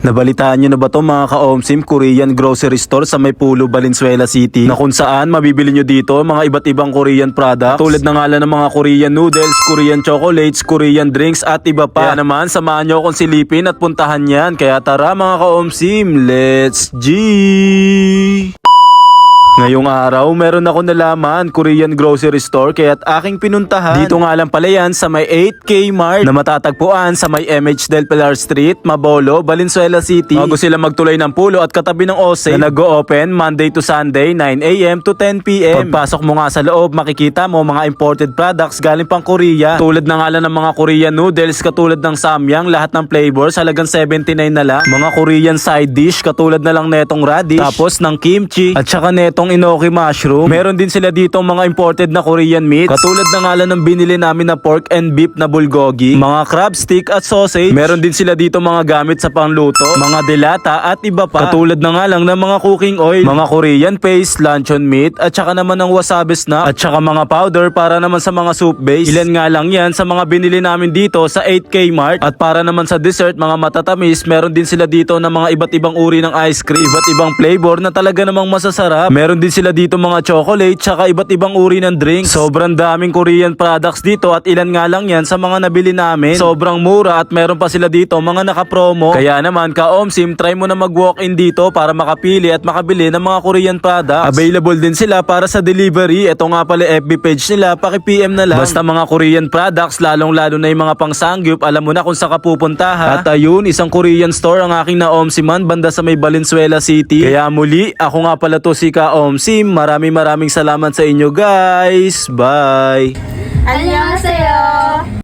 Nabalitaan nyo na ba to mga ka-OMSIM, Korean grocery store sa may Pulo, Valenzuela City, na kung saan mabibili nyo dito mga iba't ibang Korean products tulad ng ngalan ng mga Korean noodles, Korean chocolates, Korean drinks at iba pa. Kaya naman samahan nyo akong silipin at puntahan yan. Kaya tara mga ka-OMSIM, let's G! Ngayong araw, meron ako nalaman Korean grocery store kaya't aking pinuntahan. Dito nga lang pala yan sa may 8K Mart na matatagpuan sa may MH Del Pilar Street, Mabolo, Valenzuela City. Bago sila magtuloy ng Pulo at katabi ng OSE na nag-o-open Monday to Sunday 9 AM to 10 PM. Pagpasok mo nga sa loob, makikita mo mga imported products galing pang Korea. Tulad na nga lang ng mga Korean noodles katulad ng samyang, lahat ng flavors halagang 79 na lang. Mga Korean side dish katulad na lang netong radish, tapos ng kimchi at saka netong inoki mushroom. Meron din sila dito mga imported na Korean meats. Katulad na nga lang ng binili namin na pork and beef na bulgogi, mga crab stick at sausage. Meron din sila dito mga gamit sa pangluto, mga delata at iba pa. Katulad na nga lang ng mga cooking oil, mga Korean paste, luncheon meat at saka naman ng wasabi snack at saka mga powder para naman sa mga soup base. Ilan nga lang yan sa mga binili namin dito sa 8K Mart. At para naman sa dessert, mga matatamis, meron din sila dito ng mga iba't ibang uri ng ice cream, iba't ibang flavor na talaga namang masasarap. Meron din sila dito mga chocolate tsaka iba't ibang uri ng drinks. Sobrang daming Korean products dito at ilan nga lang yan sa mga nabili namin. Sobrang mura at meron pa sila dito mga naka-promo. Kaya naman ka-OMSIM, try mo na mag-walk-in dito para makapili at makabili ng mga Korean products. Available din sila para sa delivery. Ito nga pala FB page nila, paki-PM na lang. Basta mga Korean products, lalong-lalo na yung mga pangsangyup, alam mo na kung saan ka pupunta. At ayun, isang Korean store ang aking na-OMSIMan banda sa may Valenzuela City. Kaya muli, ako nga pala to si ka-OMSIM. Maraming salamat sa inyo guys. Bye! 안녕하세요.